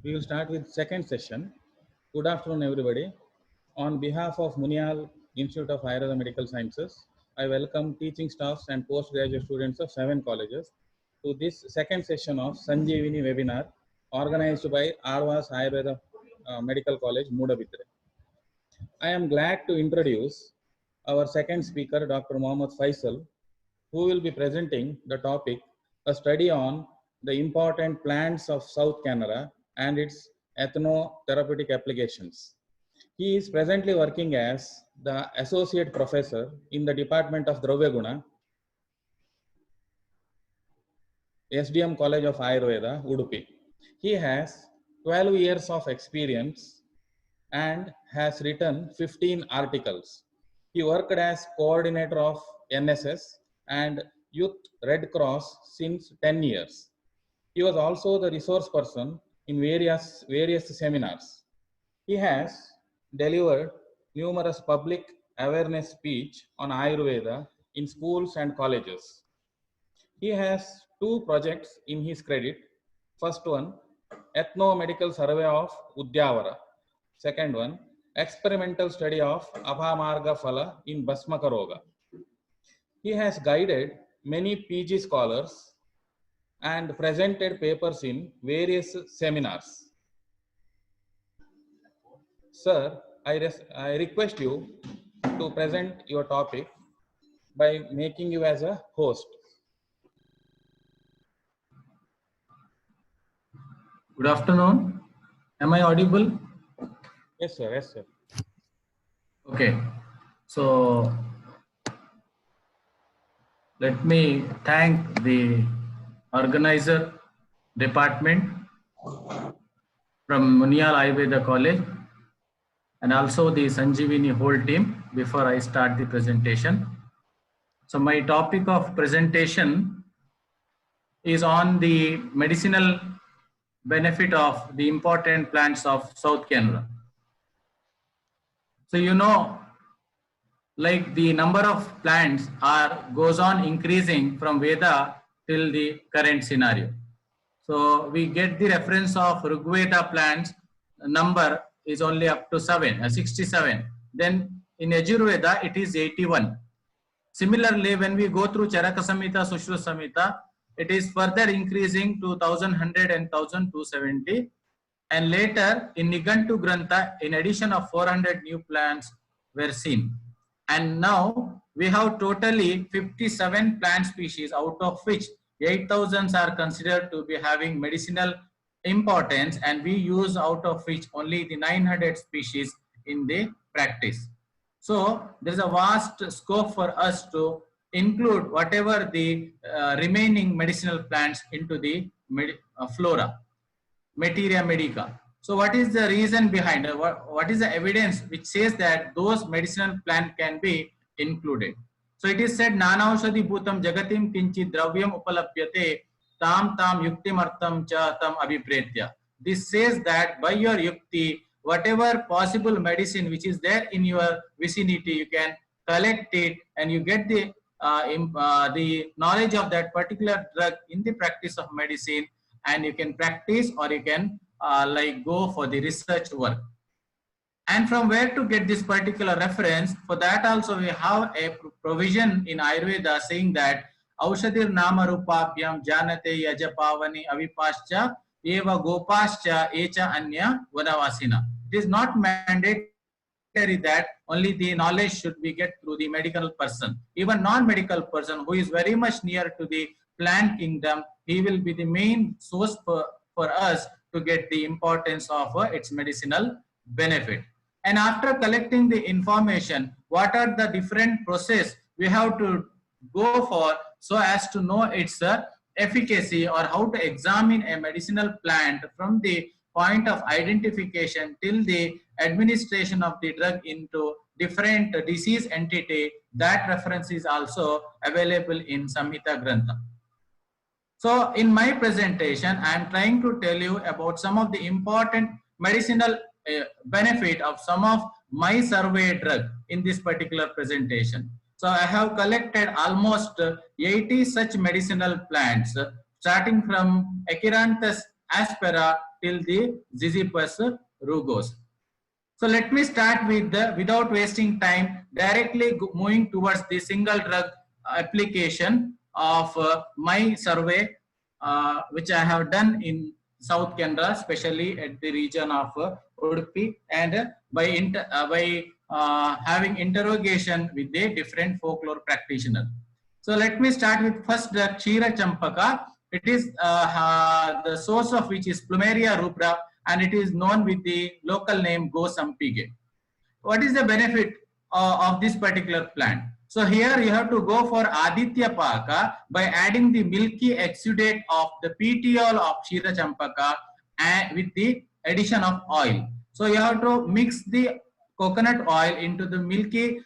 We will start with second session. Good afternoon, everybody. On behalf of Munial Institute of Ayurveda Medical Sciences, I welcome teaching staffs and postgraduate students of 7 colleges to this second session of Sanjeevini webinar organized by Arvas Ayurveda Medical College, Moodabitre. I am glad to introduce our second speaker, Dr. Mohammad Faisal, who will be presenting the topic, a study on the important plants of South Canara and its ethnotherapeutic applications. He is presently working as the Associate Professor in the Department of Dravya Guna, SDM College of Ayurveda, Udupi. He has 12 years of experience and has written 15 articles. He worked as coordinator of NSS and Youth Red Cross since 10 years. He was also the resource person in various seminars. He has delivered numerous public awareness speech on Ayurveda in schools and colleges. He has 2 projects in his credit. First one, Ethno-Medical Survey of Udyavara. Second one, experimental study of Abhamarga Phala in Basmaka Roga. He has guided many PG scholars and presented papers in various seminars. Sir, I request you to present your topic by making you as a host. Good afternoon. Am I audible? Yes, sir. Yes, sir. Okay. So let me thank the organizer department from Munial Ayurveda College and also the Sanjeevini whole team before I start the presentation. So my topic of presentation is on the medicinal benefit of the important plants of South Canara. So you know, like the number of plants goes on increasing from Veda till the current scenario. So we get the reference of Rigveda plants number is only up to 67. Then in Yajurveda it is 81. Similarly, when we go through Charaka Samhita, Sushruta Samhita, it is further increasing to 1100 and 1270. And later in Nigantu Grantha, in addition of 400 new plants were seen. And now we have totally 57 plant species, out of which 8,000 are considered to be having medicinal importance, and we use out of which only the 900 species in the practice. So there is a vast scope for us to include whatever the remaining medicinal plants into the flora, materia medica. So what is the reason behind it? What is the evidence which says that those medicinal plants can be included? So it is said, Nanaushadhi bhutam jagatim kinchi dravyam upalabhyate tam yuktim artham cha tam abhipretya. This says that by your yukti, whatever possible medicine which is there in your vicinity, you can collect it and you get the knowledge of that particular drug in the practice of medicine, and you can practice or you can like go for the research work. And from where to get this particular reference? For that also we have a provision in Ayurveda saying that Aushadir Nama Rupabhyam Janate Yajapavani Avipascha Eva Gopascha Echa Anya Vanavasina. It is not mandatory that only the knowledge should be get through the medical person. Even non-medical person who is very much near to the plant kingdom, he will be the main source for us to get the importance of its medicinal benefit. And after collecting the information, what are the different process we have to go for so as to know its efficacy, or how to examine a medicinal plant from the point of identification till the administration of the drug into different disease entity. That reference is also available in Samhita Grantha. So in my presentation, I am trying to tell you about some of the important medicinal benefit of some of my survey drug in this particular presentation. So I have collected almost 80 such medicinal plants, starting from Acheranthus aspera till the Ziziphus rugose. So let me start with without wasting time, directly moving towards the single drug application of my survey, which I have done in South Canada, especially at the region of Udupi, and by having interrogation with the different folklore practitioners. So let me start with first the Kshira Champaka. It is the source of which is Plumeria rubra, and it is known with the local name Gosampige. What is the benefit of this particular plant? So here you have to go for Aditya Paka by adding the milky exudate of the petiole of Kshira Champaka and with the addition of oil. So you have to mix the coconut oil into the milky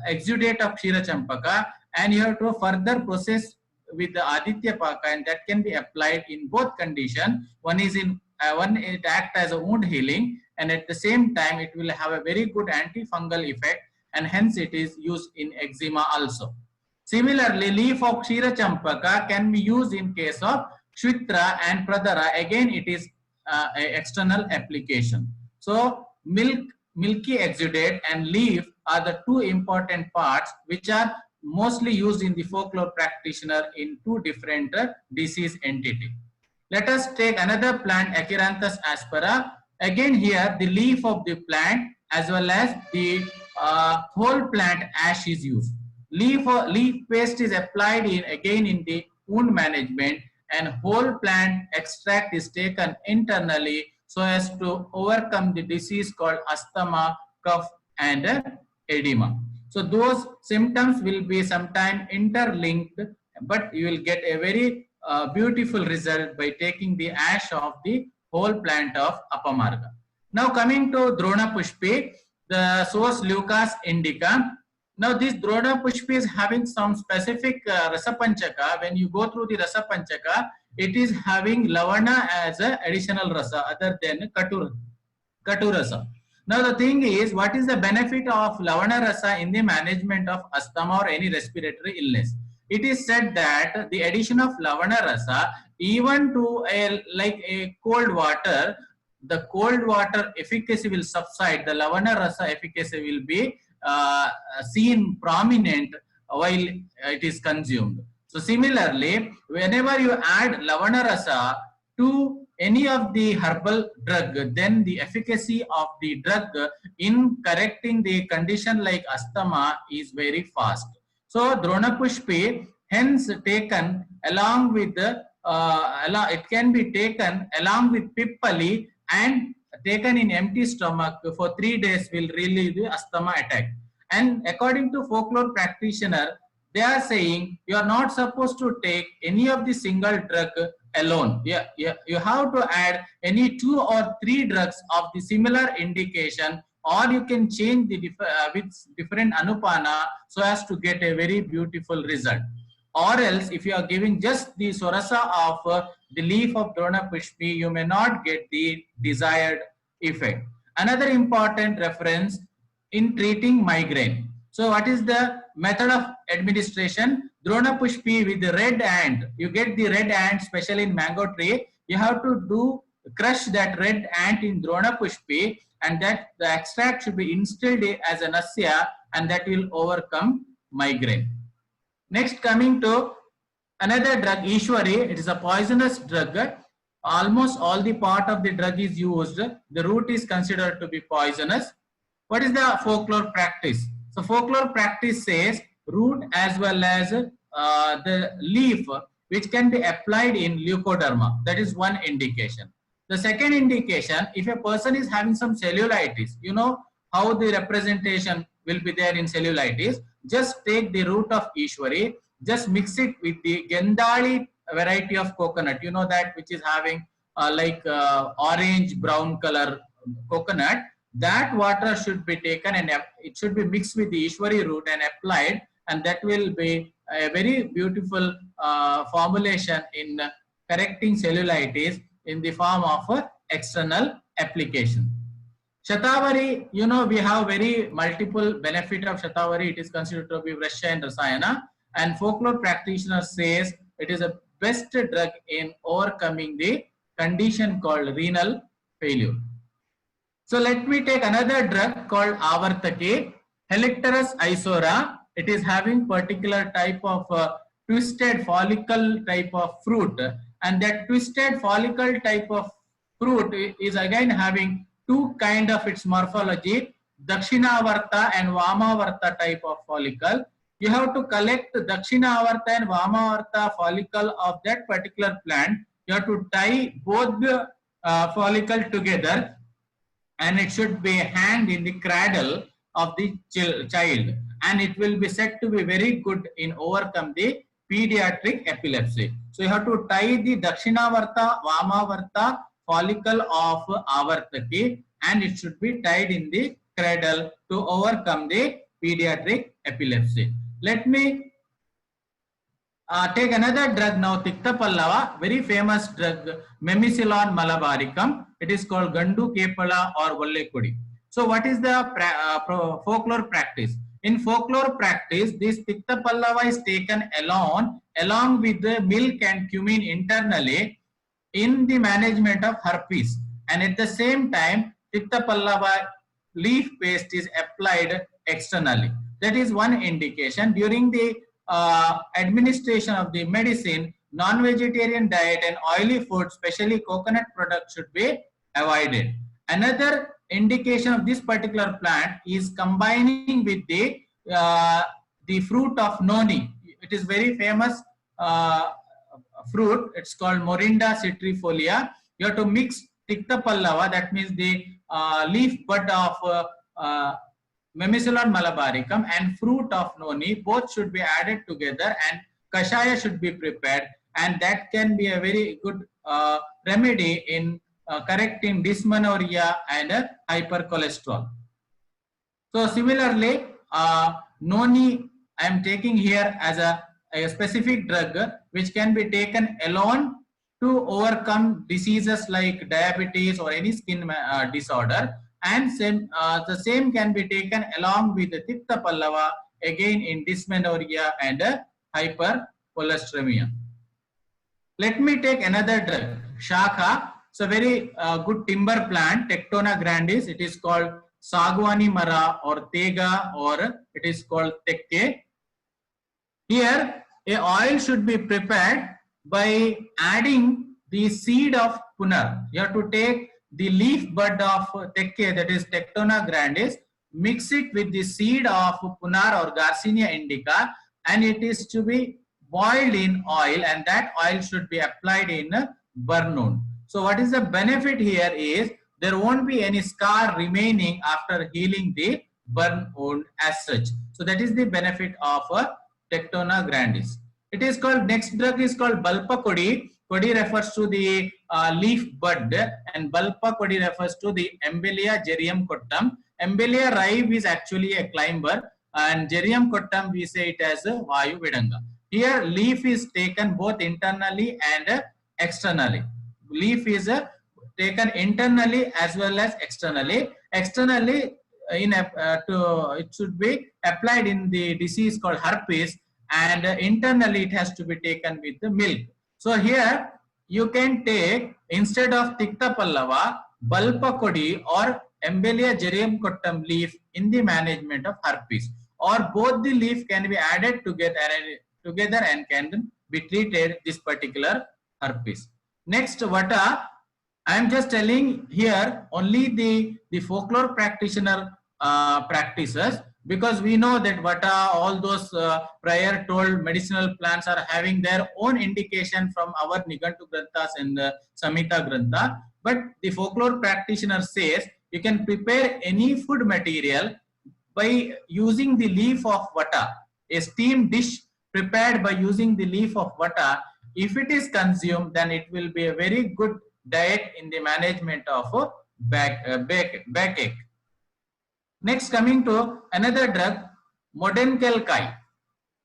exudate of Kshira Champaka, and you have to further process with the Aditya Paka, and that can be applied in both conditions. One is in one, it acts as a wound healing, and at the same time it will have a very good antifungal effect, and hence it is used in eczema also. Similarly, leaf of Kshira Champaka can be used in case of Shwitra and Pradara. Again, it is an external application. So milky exudate and leaf are the two important parts which are mostly used in the folklore practitioner in two different disease entity. Let us take another plant, Acheranthus aspera. Again here, the leaf of the plant as well as the whole plant ash is used. Leaf paste is applied again in the wound management, and whole plant extract is taken internally so as to overcome the disease called asthma, cough, and edema. So those symptoms will be sometime interlinked, but you will get a very beautiful result by taking the ash of the whole plant of Apamarga. Now coming to Drona Pushpi, the source Leucas indica. Now this Drona Pushpi is having some specific Rasapanchaka. When you go through the Rasapanchaka, it is having Lavana as an additional rasa other than Katu rasa. Now the thing is, what is the benefit of Lavana rasa in the management of asthma or any respiratory illness? It is said that the addition of Lavana rasa even to a cold water, the cold water efficacy will subside. The Lavana rasa efficacy will be seen prominent while it is consumed. So similarly, whenever you add Lavana rasa to any of the herbal drug, then the efficacy of the drug in correcting the condition like asthma is very fast. So Drona Pushpi hence taken along with the it can be taken along with Pippali and taken in empty stomach for 3 days will relieve the asthma attack. And according to folklore practitioner, they are saying you are not supposed to take any of the single drug alone. You have to add any 2 or 3 drugs of the similar indication, or you can change the with different anupana so as to get a very beautiful result. Or else, if you are giving just the sorasa of the leaf of Drona Pushpi, you may not get the desired effect. Another important reference in treating migraine. So what is the method of administration? Drona Pushpi with the red ant. You get the red ant, especially in mango tree. You have to crush that red ant in Drona Pushpi, and that the extract should be instilled as an asya, and that will overcome migraine. Next, coming to another drug, Ishwari. It is a poisonous drug. Almost all the part of the drug is used. The root is considered to be poisonous. What is the folklore practice? So folklore practice says root as well as the leaf, which can be applied in leukoderma. That is one indication. The second indication, if a person is having some cellulitis, you know how the representation will be there in cellulitis. Just take the root of Ishwari, just mix it with the Gendali variety of coconut. You know that which is having orange brown color coconut. That water should be taken and it should be mixed with the Ishwari root and applied, and that will be a very beautiful formulation in correcting cellulitis in the form of external application. Shatavari, you know, we have very multiple benefit of Shatavari. It is considered to be Vrashya and Rasayana, and folklore practitioner says it is a best drug in overcoming the condition called renal failure. So let me take another drug called Avartake, Helicterus isora. It is having particular type of twisted follicle type of fruit, and that twisted follicle type of fruit is again having two kind of its morphology, Dakshinavarta and Vamavarta type of follicle. You have to collect Dakshinavarta and Vamavarta follicle of that particular plant. You have to tie both the follicle together, and it should be hanged in the cradle of the child, and it will be said to be very good in overcome the pediatric epilepsy. So you have to tie the Dakshinavarta, Vamavarta follicle of Avartaki, and it should be tied in the cradle to overcome the pediatric epilepsy. Let me take another drug now, Tikta Pallava, very famous drug, Memisilon malabaricum. It is called Gandu Kepala or Vallekudi. So what is the folklore practice? In folklore practice, this Tikta Pallava is taken along with the milk and cumin internally in the management of herpes, and at the same time Tikta Pallava leaf paste is applied externally. That is one indication. During the administration of the medicine, non-vegetarian diet and oily food, especially coconut products, should be avoided. Another indication of this particular plant is combining with the fruit of noni. It is very famous fruit. It's called Morinda citrifolia. You have to mix Tikta Pallava, that means the leaf bud of Memisilon malabaricum and fruit of noni, both should be added together, and kashaya should be prepared, and that can be a very good remedy in correcting dysmenorrhea and hypercholesterol. So similarly, noni I am taking here as a specific drug which can be taken alone to overcome diseases like diabetes or any skin disorder, and the same can be taken along with the Tikta Pallava, again in dysmenorrhea and hypercholesteremia. Let me take another drug, Shakha. It's a very good timber plant, Tectona grandis. It is called Sagwani Mara or Tega, or it is called Tekke. Here, a oil should be prepared by adding the seed of punar. You have to take the leaf bud of Tekke, that is Tectona grandis, mix it with the seed of punar or Garcinia indica, and it is to be boiled in oil, and that oil should be applied in burn wound. So what is the benefit here is there won't be any scar remaining after healing the burn wound as such. So that is the benefit of Tectona grandis. It is called, next drug is called Balpa Kodi. Kodi refers to the leaf bud, and Balpa Kodi refers to the Embellia gerium cottam. Embellia rive is actually a climber, and Gerium cottam we say it as a Vayu Vidanga. Here leaf is taken both internally and externally. Leaf is taken internally as well as externally. Externally, it should be applied in the disease called herpes, and internally it has to be taken with the milk. So here you can take, instead of Tikta Pallava, Balpa Kodi or Embellia gerium cottam leaf in the management of herpes, or both the leaf can be added together and can be treated this particular herpes. Next, Vata, I am just telling here only the folklore practitioner practices, because we know that Vata, all those prior told medicinal plants are having their own indication from our Nigantu Granthas and Samhita Grantha. But the folklore practitioner says you can prepare any food material by using the leaf of Vata. A steamed dish prepared by using the leaf of Vata, if it is consumed, then it will be a very good diet in the management of backache. Next, coming to another drug, Modenkel Kai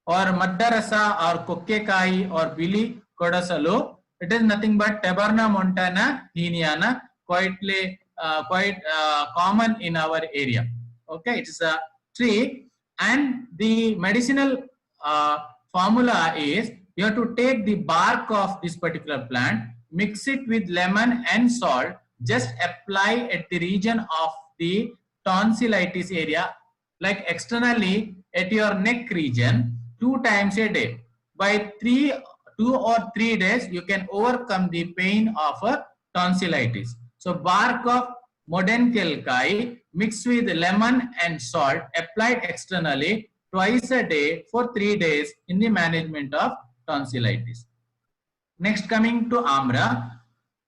or Maddarasa or Kokkekai or Billy Kodasalu. It is nothing but Taberna montana heniana, quite common in our area. Okay, it is a tree, and the medicinal formula is you have to take the bark of this particular plant, mix it with lemon and salt. Just apply at the region of the tonsillitis area, like externally at your neck region 2 times a day. By 2 or 3 days, you can overcome the pain of a tonsillitis. So bark of Modenkelkai mixed with lemon and salt applied externally twice a day for 3 days in the management of tonsillitis. Next, coming to Amra.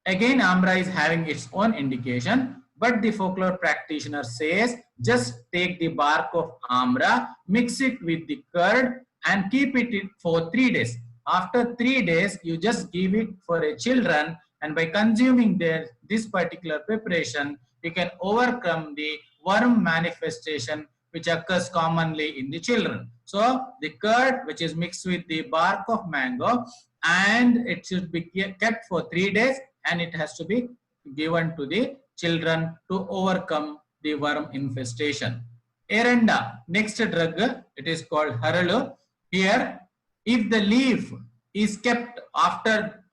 Again, Amra is having its own indication, but the folklore practitioner says just take the bark of Amra, mix it with the curd and keep it for 3 days. After 3 days, you just give it for a children, and by consuming this particular preparation, you can overcome the worm manifestation which occurs commonly in the children. So the curd, which is mixed with the bark of mango, and it should be kept for 3 days, and it has to be given to the children to overcome the worm infestation. Erenda, next drug, it is called Haralu. Here, if the leaf is kept after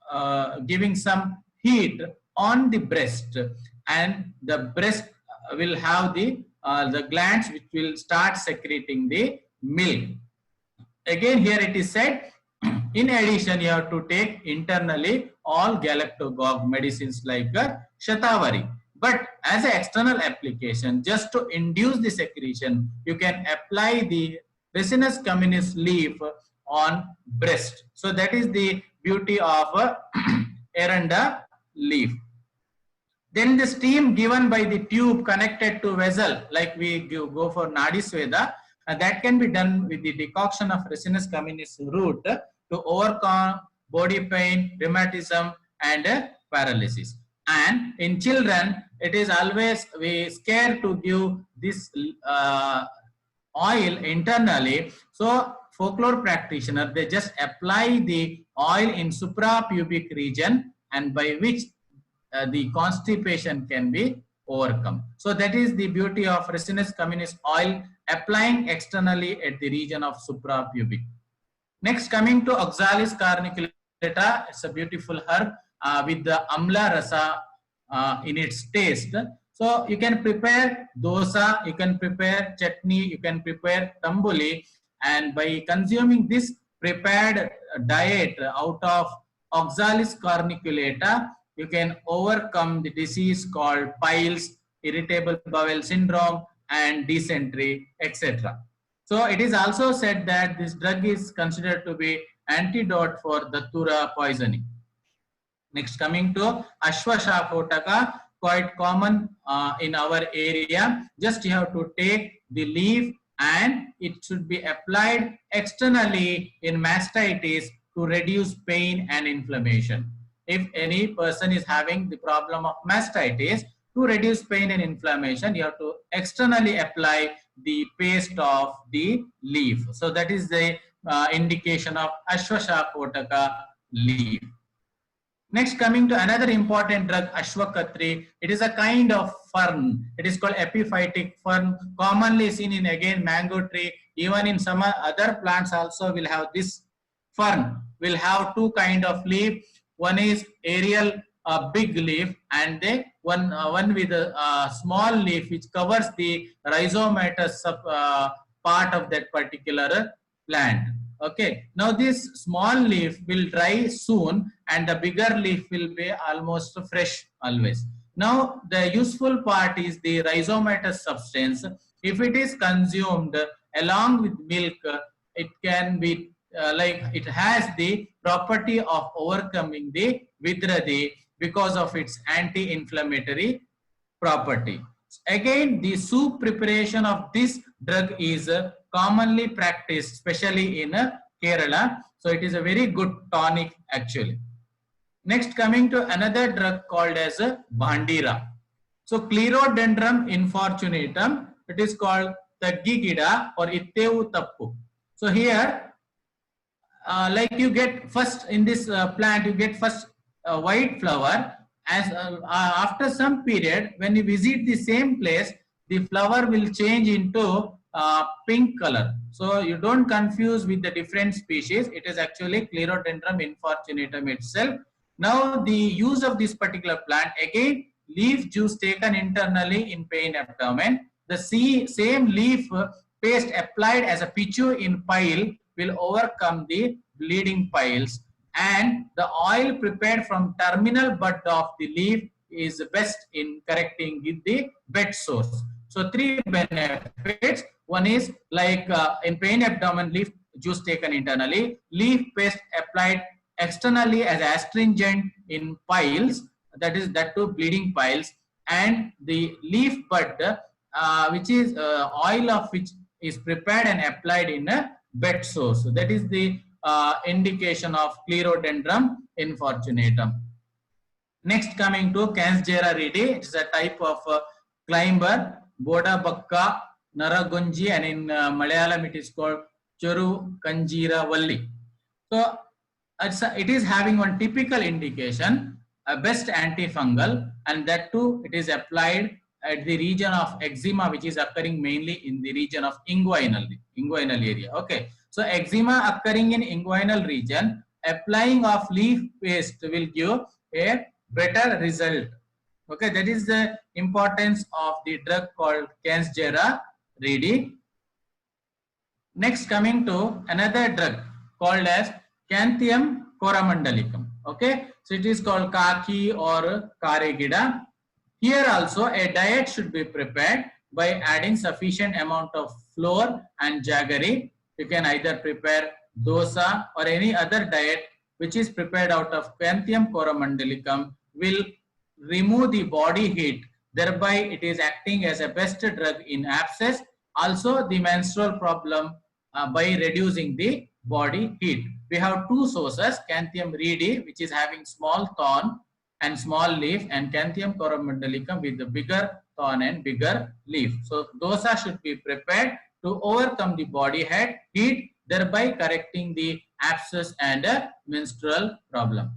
giving some heat on the breast, and the breast will have the glands which will start secreting the milk. Again, here it is said, in addition, you have to take internally all galactagogue medicines like Shatavari. But as an external application, just to induce the secretion, you can apply the Ricinus communis leaf on breast. So that is the beauty of Erenda leaf. Then the steam given by the tube connected to vessel, like we go for Nadi Sweda, that can be done with the decoction of Ricinus communis root to overcome body pain, rheumatism, and paralysis. And in children, it is always we scared to give this oil internally. So folklore practitioner, they just apply the oil in suprapubic region, and by which the constipation can be overcome. So that is the beauty of Ricinus communis oil, applying externally at the region of suprapubic. Next, coming to Oxalis carniculata, it's a beautiful herb with the amla rasa in its taste. So you can prepare dosa, you can prepare chutney, you can prepare tambuli, and by consuming this prepared diet out of Oxalis carniculata, you can overcome the disease called piles, irritable bowel syndrome, and dysentery, etc. So it is also said that this drug is considered to be antidote for Datura poisoning. Next, coming to Ashwashakotaka, quite common in our area. Just you have to take the leaf, and it should be applied externally in mastitis to reduce pain and inflammation. If any person is having the problem of mastitis, to reduce pain and inflammation, you have to externally apply the paste of the leaf. So that is the indication of Ashwashakotaka leaf. Next, coming to another important drug, Ashwakatri. It is a kind of fern. It is called epiphytic fern, commonly seen in again mango tree. Even in some other plants also will have this fern. Will have two kind of leaf. One is aerial big leaf, and the one with a small leaf which covers the rhizomatous part of that particular plant. Okay, now this small leaf will dry soon, and the bigger leaf will be almost fresh always. Now the useful part is the rhizomatous substance. If it is consumed along with milk, it can be like it has the property of overcoming the Vidradi because of its anti-inflammatory property. Again, the soup preparation of this drug is commonly practiced, especially in Kerala. So it is a very good tonic actually. Next, coming to another drug called as Bandira. So Clerodendron infortunatum, it is called Taggigida or Itteu Tappu. So here, like you get first in this plant, you get first a white flower. As after some period, when you visit the same place, the flower will change into pink color. So you don't confuse with the different species. It is actually Clerodendron infortunatum itself. Now the use of this particular plant, again leaf juice taken internally in pain abdomen. The same leaf paste applied as a pitchu in pile will overcome the bleeding piles, and the oil prepared from terminal bud of the leaf is best in correcting the bed sores. So three benefits. One is like in pain abdomen, leaf juice taken internally, leaf paste applied externally as astringent in piles, that too bleeding piles, and the leaf bud which is oil of which is prepared and applied in a bed sores. So that is the indication of Clerodendron infortunatum. Next, coming to Canesgera reedi, it is a type of climber, Boda Bakka, Naragunji, and in Malayalam it is called Choru Kanjira Valli. So it is having one typical indication, a best antifungal, and that too it is applied at the region of eczema, which is occurring mainly in the region of inguinal area. Okay, so eczema occurring in inguinal region, applying of leaf paste will give a better result. Okay, that is the importance of the drug called Canesgera reedi. Next, coming to another drug called as Canthium coromandalicum. Okay, so it is called Kaki or Karegida. Here also a diet should be prepared by adding sufficient amount of flour and jaggery. You can either prepare dosa or any other diet which is prepared out of Canthium coromandalicum will remove the body heat. Thereby it is acting as a best drug in abscess. Also the menstrual problem by reducing the body heat. We have two sources, Canthium reedi, which is having small thorn and small leaf, and Canthium coromandalicum with the bigger thorn and bigger leaf. So dosa should be prepared to overcome the body heat, thereby correcting the abscess and menstrual problem.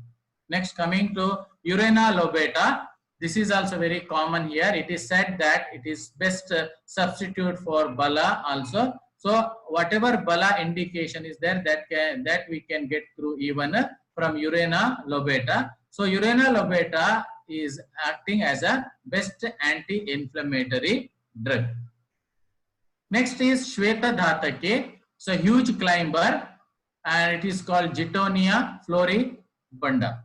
Next, coming to Urena lobata. This is also very common here. It is said that it is best substitute for bala also. So whatever bala indication is there, that we can get through even from Urena lobata. So Urena lobata is acting as a best anti-inflammatory drug. Next is Shweta dhatake. So huge climber, and it is called Jitonia floribunda,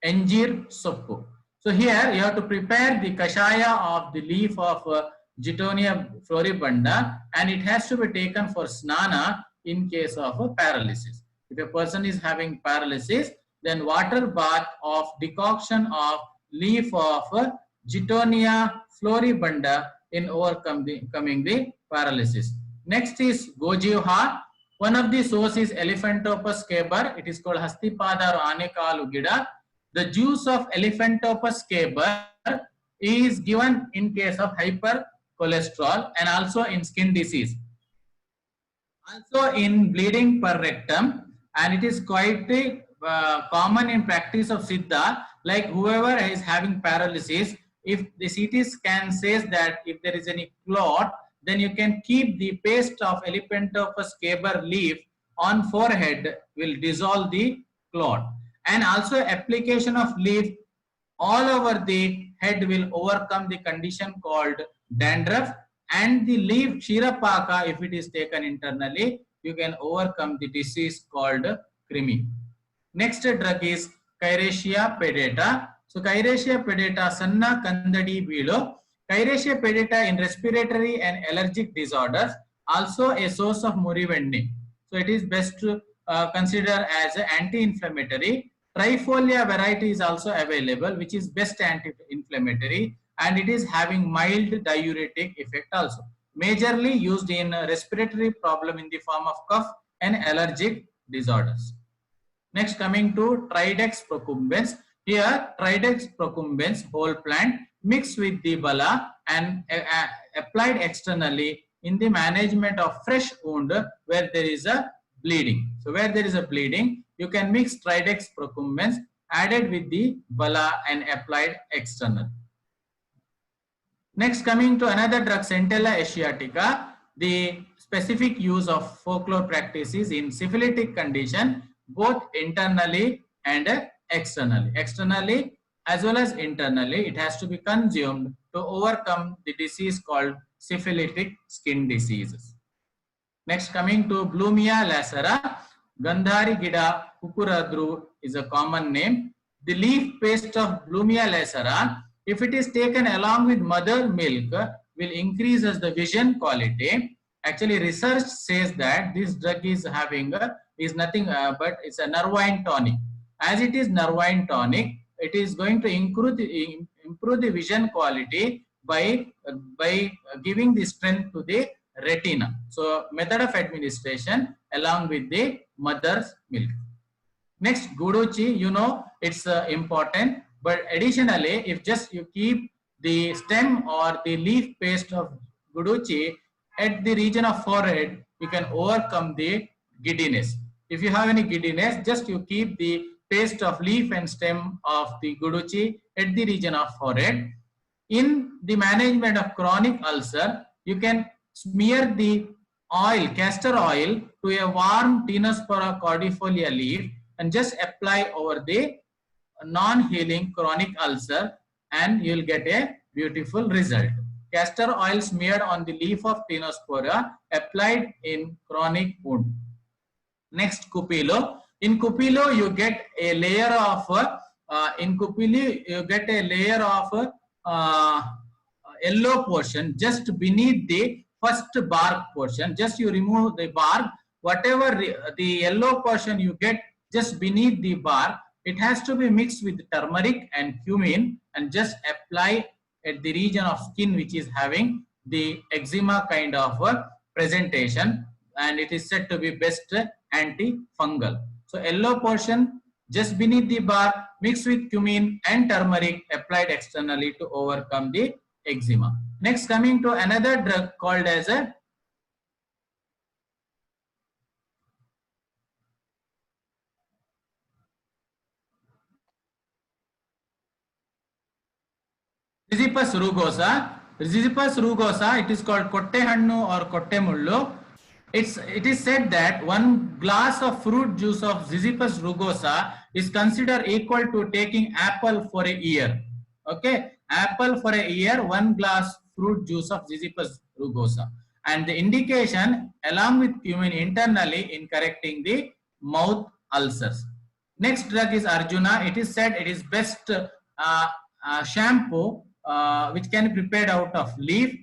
Anjir soppu. So here you have to prepare the kashaya of the leaf of Jitonia floribunda, and it has to be taken for snana in case of paralysis. If a person is having paralysis, then water bath of decoction of leaf of Jitonia floribunda in overcoming the paralysis. Next is Gojivha. One of the sources is Elephantopus caber. It is called Hastipada or Anekalu Gida. The juice of Elephantopus caber is given in case of hypercholesterol and also in skin disease. Also in bleeding per rectum, and it is quite common in practice of Siddha, like whoever is having paralysis, if the CT scan says that if there is any clot, then you can keep the paste of Elephantopus caber leaf on forehead will dissolve the clot. And also application of leaf all over the head will overcome the condition called dandruff, and the leaf Shirapaka, if it is taken internally, you can overcome the disease called krimi. Next drug is Cairaceae pedata. So Cairaceae pedata sanna kandadi bilo. Cairaceae pedata in respiratory and allergic disorders, also a source of murivendi. So it is best to consider as an anti-inflammatory. Trifolia variety is also available, which is best anti-inflammatory, and it is having mild diuretic effect also. Majorly used in respiratory problem in the form of cough and allergic disorders. Next, coming to Tridex procumbens. Here, Tridex procumbens whole plant mixed with the bala and applied externally in the management of fresh wound where there is a bleeding. So where there is a bleeding, you can mix Tridex procumbens added with the bala and applied external. Next, coming to another drug, Centella asiatica. The specific use of folklore practices in syphilitic condition, both internally and externally. Externally as well as internally, it has to be consumed to overcome the disease called syphilitic skin diseases. Next, coming to Blumia lacera, Gandhari Gida Kukuradru is a common name. The leaf paste of Blumia lacera, if it is taken along with mother milk, will increase as the vision quality. Actually, research says that this drug is having is nothing but it's a nervine tonic. As it is nervine tonic, it is going to improve the vision quality by giving the strength to the retina. So method of administration along with the mother's milk. Next, Guduchi, you know it's important, but additionally, if just you keep the stem or the leaf paste of Guduchi at the region of forehead, you can overcome the giddiness. If you have any giddiness, just you keep the paste of leaf and stem of the Guduchi at the region of forehead. In the management of chronic ulcer, you can smear the oil, castor oil, to a warm Tinospora cordifolia leaf and just apply over the non-healing chronic ulcer, and you will get a beautiful result. Castor oil smeared on the leaf of Tinospora applied in chronic wound. Next, Cupilo. In Cupilo, you get a layer of yellow portion just beneath the first bark portion. Just you remove the bark, whatever the yellow portion you get just beneath the bark, it has to be mixed with turmeric and cumin and just apply at the region of skin which is having the eczema kind of presentation, and it is said to be best antifungal. So yellow portion just beneath the bark mixed with cumin and turmeric applied externally to overcome the eczema. Next, coming to another drug called as a Ziziphus rugosa. Ziziphus rugosa, it is called kotte hannu or kotte mullu. It is said that 1 glass of fruit juice of Ziziphus rugosa is considered equal to taking apple for a year. Okay, apple for a year, 1 glass fruit juice of Ziziphus rugosa, and the indication along with cumin internally in correcting the mouth ulcers. Next drug is Arjuna. It is said it is best shampoo which can be prepared out of leaf.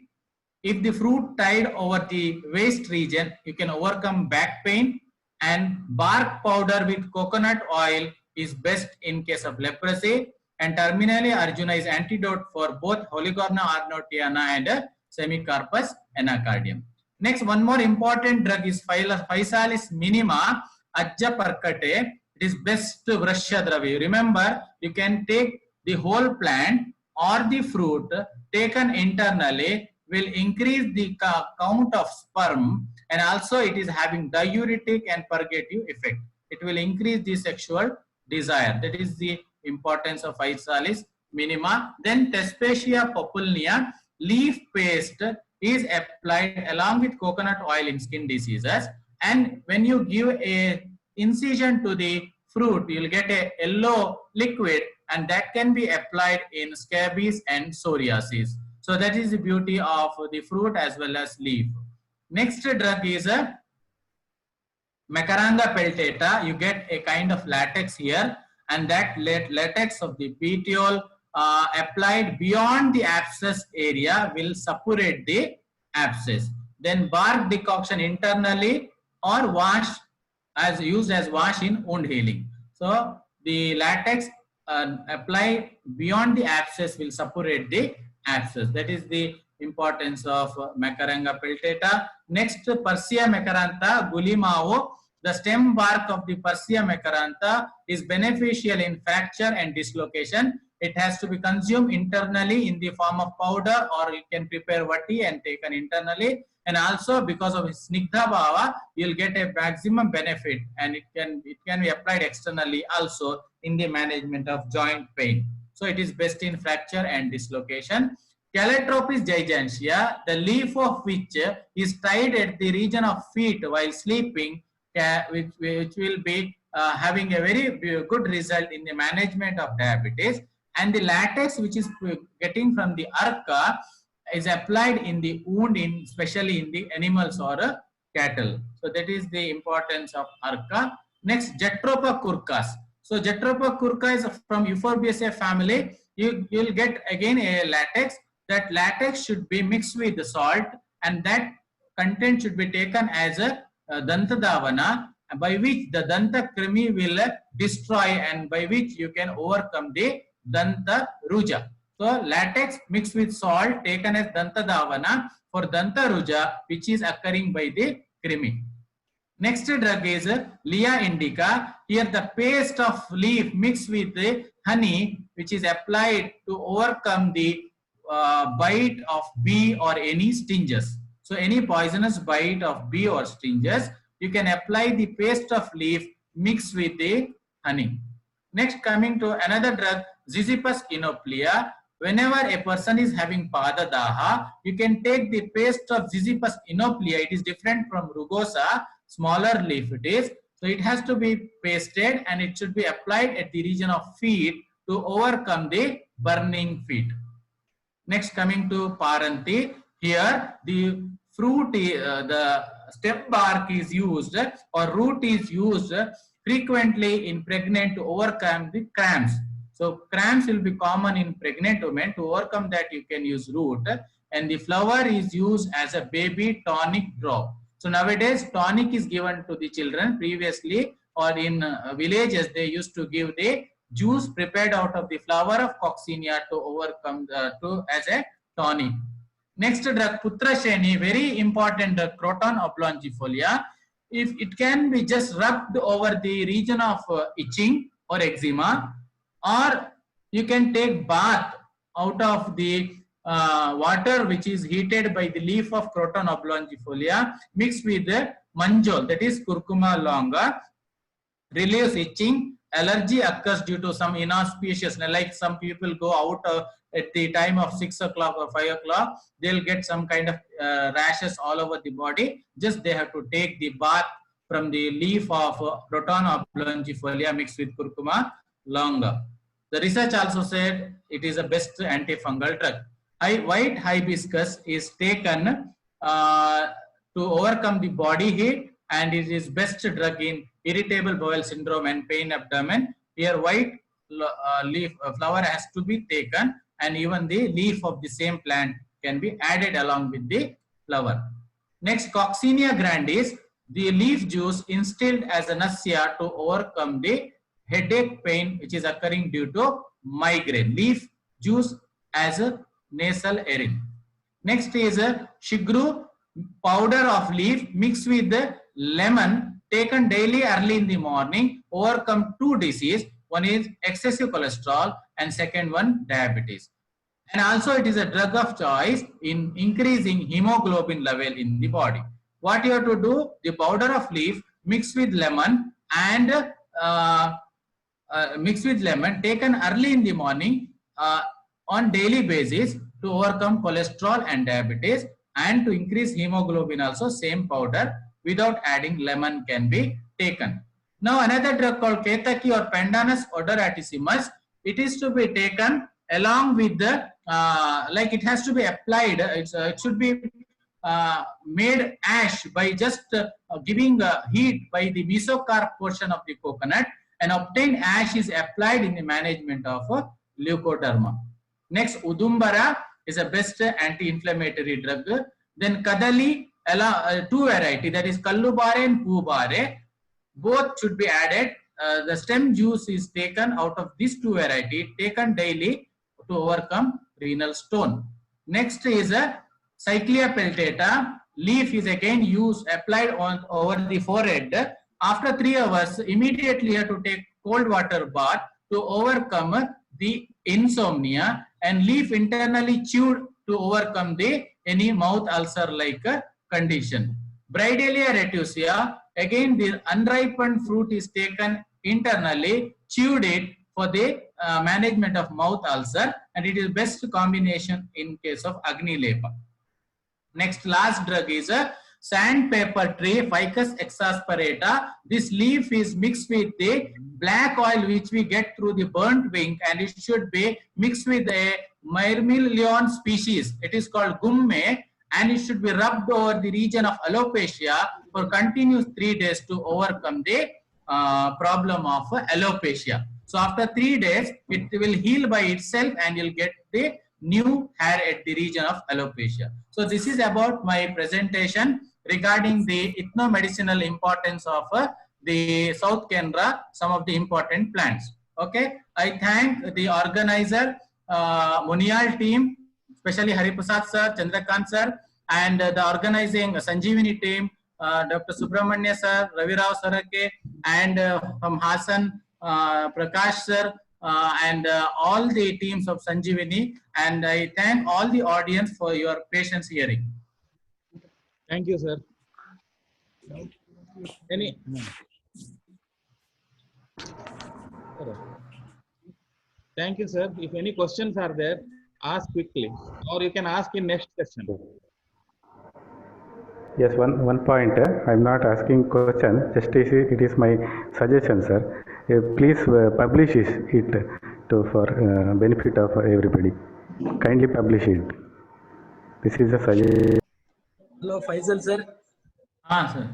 If the fruit tied over the waist region, you can overcome back pain, and bark powder with coconut oil is best in case of leprosy. And terminally, Arjuna is antidote for both Holigorna ornatiana and Semicarpus anacardium. Next, one more important drug is Physalis minima Ajja Parkate. It is best Vrashya Dravi. Remember, you can take the whole plant or the fruit taken internally will increase the count of sperm, and also it is having diuretic and purgative effect. It will increase the sexual desire. That is the importance of Physalis minima. Then Thespesia populnea leaf paste is applied along with coconut oil in skin diseases, and when you give a incision to the fruit, you will get a yellow liquid, and that can be applied in scabies and psoriasis. So that is the beauty of the fruit as well as leaf. Next drug is a Macaranga peltata. You get a kind of latex here, and that latex of the petiole applied beyond the abscess area will suppurate the abscess. Then bark decoction internally or wash as used as wash in wound healing. So the latex applied beyond the abscess will suppurate the abscess. That is the importance of Macaranga peltata. Next, Persea macarantha gulimao. The stem bark of the Persea macarantha is beneficial in fracture and dislocation. It has to be consumed internally in the form of powder, or you can prepare vati and taken internally. And also because of snigdha bhava, you'll get a maximum benefit, and it can be applied externally also in the management of joint pain. So it is best in fracture and dislocation. Calotropis gigantea, the leaf of which is tied at the region of feet while sleeping, which will be having a very good result in the management of diabetes. And the latex which is getting from the arka is applied in the wound, in especially in the animals or cattle. So that is the importance of arka. Next, Jatropha curcas. So Jatropha curca is from Euphorbiaceae family. You will get again a latex. That latex should be mixed with the salt, and that content should be taken as a dantadavana, by which the danta krimi will destroy, and by which you can overcome the danta ruja. So latex mixed with salt taken as dantadavana for danta ruja, which is occurring by the krimi. Next drug is Lea indica. Here the paste of leaf mixed with the honey, which is applied to overcome the bite of bee or any stingers. So any poisonous bite of bee or stingers, you can apply the paste of leaf mixed with the honey. Next, coming to another drug, Ziziphus inoplea. Whenever a person is having padadaha, you can take the paste of Ziziphus inoplea. It is different from rugosa, smaller leaf it is. So it has to be pasted and it should be applied at the region of feet to overcome the burning feet. Next, coming to Paranti. Here the fruit, the stem bark is used or root is used frequently in pregnant to overcome the cramps. So cramps will be common in pregnant women. To overcome that, you can use root, and the flower is used as a baby tonic drop. So nowadays tonic is given to the children. Previously, or in villages, they used to give the juice prepared out of the flower of coccinia to overcome as a tonic. Next drug, Putrasheni, very important drug, Croton oblongifolia. If it can be just rubbed over the region of itching or eczema, or you can take bath out of the water which is heated by the leaf of Croton oblongifolia mixed with the manjol, that is curcuma longa, relieves itching. Allergy occurs due to some inauspicious, like some people go out at the time of 6 o'clock or 5 o'clock, they'll get some kind of rashes all over the body. Just they have to take the bath from the leaf of Croton oblongifolia mixed with curcuma longa. The research also said it is the best antifungal drug. White hibiscus is taken to overcome the body heat, and it is best drug in irritable bowel syndrome and pain abdomen. Here white leaf flower has to be taken, and even the leaf of the same plant can be added along with the flower. Next, Coccinia grandis, the leaf juice instilled as a nasya to overcome the headache pain which is occurring due to migraine. Leaf juice as a nasal airing. Next is a shigru, powder of leaf mixed with the lemon, taken daily early in the morning, overcome two diseases. One is excessive cholesterol and second one diabetes. And also it is a drug of choice in increasing hemoglobin level in the body. What you have to do, the powder of leaf mixed with lemon and taken early in the morning on daily basis to overcome cholesterol and diabetes, and to increase hemoglobin also same powder without adding lemon can be taken. Now another drug called Ketaki or Pandanus odoratissimus, it is to be taken along with the like it has to be applied. It should be made ash by just giving heat by the mesocarp portion of the coconut, and obtained ash is applied in the management of leukoderma. Next, Udumbara is a best anti-inflammatory drug. Then Kadali, two variety, that is Kallubare and Poobare, both should be added. The stem juice is taken out of these two variety, taken daily to overcome renal stone. Next is a Cyclia peltata. Leaf is again used, applied on over the forehead. After 3 hours, immediately you have to take cold water bath to overcome the insomnia, and leaf internally chewed to overcome the any mouth ulcer like condition. Bridelia retusia, again the unripened fruit is taken internally, chewed it for the management of mouth ulcer, and it is best combination in case of Agni Lepa. Next, last drug is sandpaper tree, Ficus exasperata. This leaf is mixed with the black oil which we get through the burnt wick, and it should be mixed with a myrmeleon species. It is called gumme, and it should be rubbed over the region of alopecia for continuous 3 days to overcome the problem of alopecia. So after 3 days, it will heal by itself and you'll get the new hair at the region of alopecia. So this is about my presentation regarding the ethnomedicinal importance of the South Canara, some of the important plants. Okay, I thank the organizer, Munial team, especially Hariprasad sir, Chandrakant sir, and the organizing Sanjeevani team, Dr. Subramanya sir, Ravi Rao Sarake, and from Hassan, Prakash sir, and all the teams of Sanjeevani. And I thank all the audience for your patience hearing. Thank you, sir. Any? Thank you, sir. If any questions are there, ask quickly, or you can ask in next session. Yes, one point. I'm not asking question. Just it is my suggestion, sir. Please publish it for benefit of everybody. Kindly publish it. This is a suggestion. Hello, Faisal sir. Sir.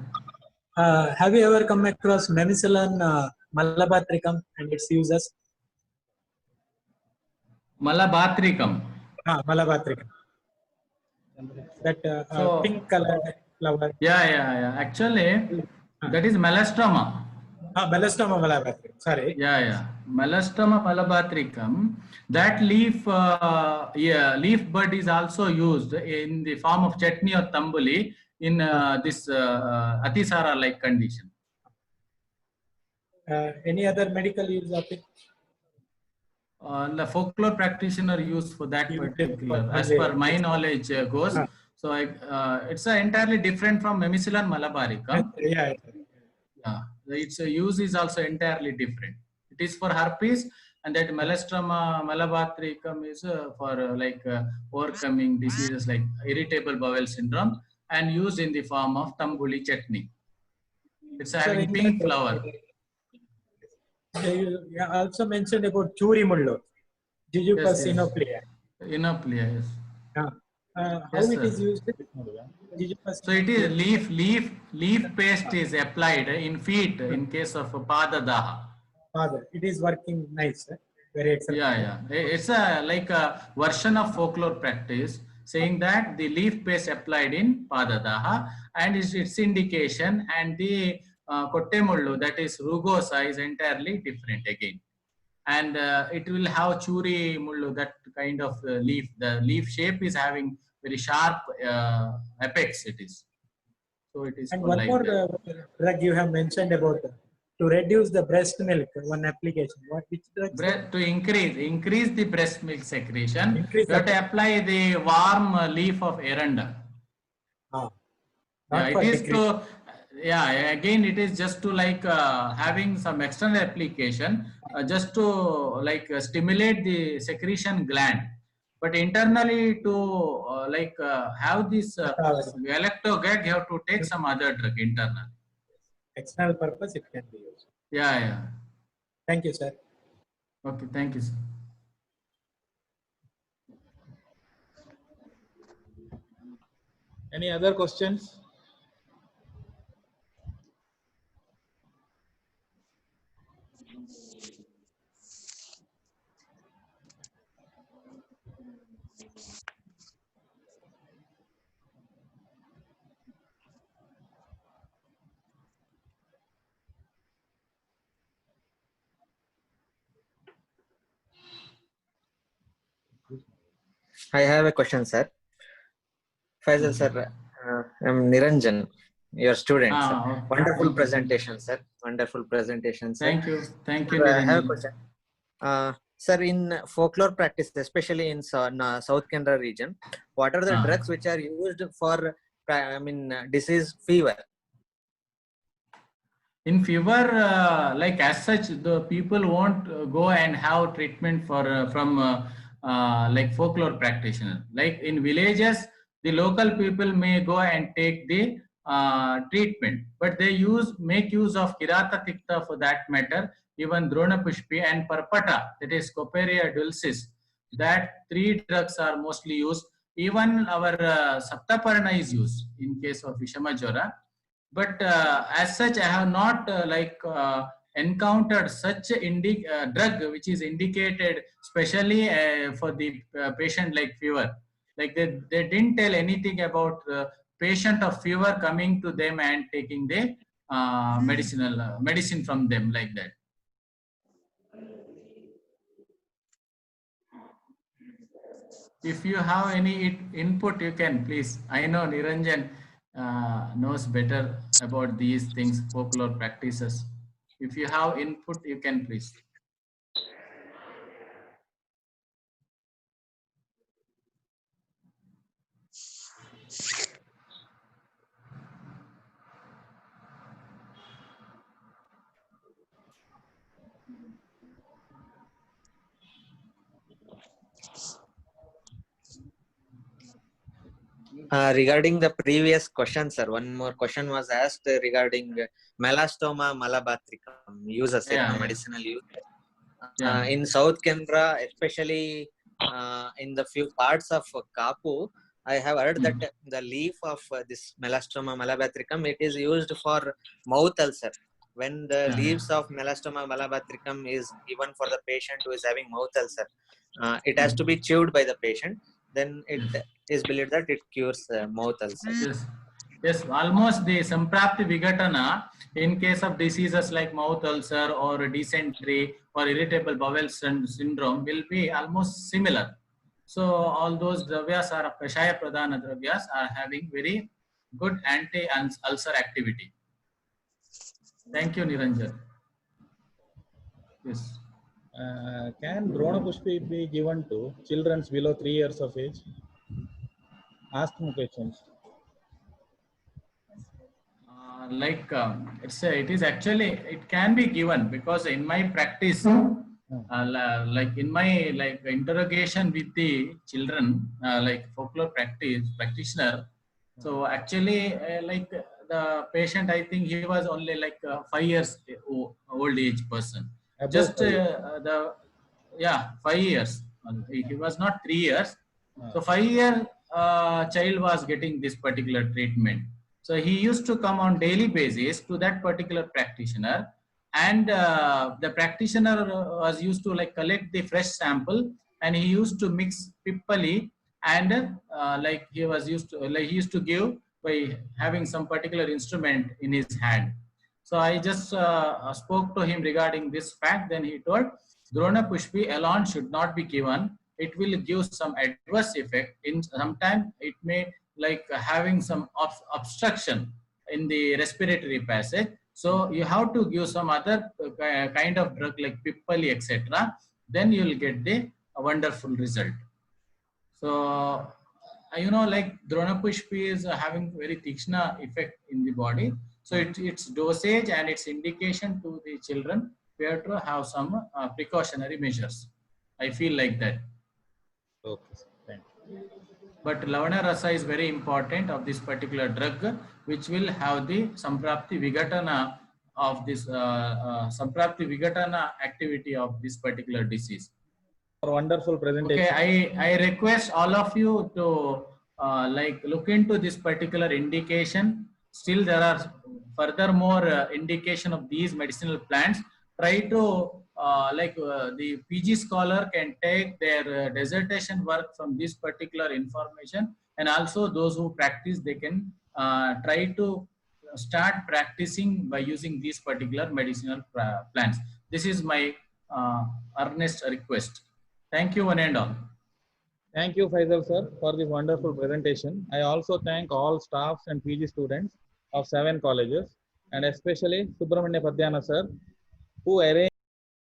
Have you ever come across Memicellan malabatricum and its uses? Malabatricum. Malabatricum. That So- pink color flower. Yeah. Actually, that is Melastomma. Melastomma malabatricum. Sorry. Yeah. Melastomma malabatricum. That leaf, leaf bud is also used in the form of chutney or tambuli in this Atisara-like condition. Any other medical use of it? The folklore practitioner used for that particular, as per my knowledge goes. So it's entirely different from Memicellan malabaricum. Yeah. Yeah, its use is also entirely different. It is for herpes, and that Melastomma malabatricum is for overcoming diseases like irritable bowel syndrome, and used in the form of tambuli chutney. It's having pink flower. You also mentioned about churi mullu, Jejupus inoplea. Inoplea, yes. How Yes, it sir. is used? Jejupus So it is leaf paste is applied in feet in case of padadaha. Father, it is working nice. Very excellent. Yeah. It's like a version of folklore practice saying that the leaf paste applied in padadaha and its indication, and the kottemullu, that is rugosa, is entirely different again. And it will have churi mullu, that kind of leaf. The leaf shape is having very sharp apex. It is. So it is. And for one like more that. drug you have mentioned about to reduce the breast milk, one application. Which drug? To increase the breast milk secretion, Increase you have the- to apply the warm leaf of eranda. Not Yeah, for it is decrease. to, again, it is just to like having some external application, just to like stimulate the secretion gland. But internally to have this galactogag, you have to take some other drug internally. External purpose it can be used. Yeah. Thank you, sir. Okay, thank you, sir. Any other questions? I have a question, sir. Faisal, sir, I'm Niranjan, your student. Sir. Okay. Wonderful presentation, sir. Wonderful presentation, sir. Thank you. Sir, I have a Niranjan. question. Sir, in folklore practice, especially in South Canara region, what are the drugs which are used for, disease fever? In fever, like as such, the people won't go and have treatment for from like folklore practitioner. Like in villages, the local people may go and take the treatment, but they make use of Kirata Tikta for that matter, even Dronapushpi and Parpata, that is Coparia dulcis. That three drugs are mostly used. Even our Saptaparna is used in case of Vishamajwara. But as such, I have not encountered such a drug which is indicated specially for the patient like fever. Like they didn't tell anything about patient of fever coming to them and taking the medicine from them like that. If you have any input, you can please. I know Niranjan knows better about these things, folklore practices. If you have input, you can please. Regarding the previous question, sir, one more question was asked regarding Melastoma malabatricum uses, medicinal use. In South Canara, especially in the few parts of Kapu, I have heard that the leaf of this Melastoma malabatricum, it is used for mouth ulcer. When the leaves of Melastoma malabatricum is given for the patient who is having mouth ulcer, it has to be chewed by the patient. Then it is believed that it cures mouth ulcer. Yes, almost the Samprapti Vigatana in case of diseases like mouth ulcer or dysentery or irritable bowel syndrome will be almost similar. So all those dravyas are Kashaya Pradhana dravyas are having very good anti-ulcer activity. Thank you, Niranjan. Yes. Can Dronapushpi be given to children below 3 years of age? Ask more questions. It is actually, it can be given because in my practice, like in my interrogation with the children, like folklore practitioner. So actually, the patient, I think he was only 5 years old age person. Above Just 5 years. 5 years. He was not 3 years. So 5-year child was getting this particular treatment. So he used to come on daily basis to that particular practitioner, and the practitioner was used to collect the fresh sample, and he used to mix pippali, and he used to give by having some particular instrument in his hand. So I just spoke to him regarding this fact. Then he told Dronapushpi alone should not be given. It will give some adverse effect. In sometimes it may having some obstruction in the respiratory passage. So you have to give some other kind of drug like pippali, etc. Then you will get the wonderful result. So Dronapushpi is having very tikshna effect in the body. So its dosage and its indication to the children, we have to have some precautionary measures. I feel like that. Okay, thank you. But Lavana Rasa is very important of this particular drug, which will have the Samprapti Vigatana of this Samprapti Vigatana activity of this particular disease. Wonderful presentation. Okay, I request all of you to look into this particular indication. Still, there are furthermore indication of these medicinal plants. Try to the PG scholar can take their dissertation work from this particular information, and also those who practice, they can try to start practicing by using these particular medicinal plants. This is my earnest request. Thank you, one and all. Thank you, Faisal sir, for this wonderful presentation. I also thank all staffs and PG students of 7 colleges, and especially Subramanya Padhyana sir, who arranged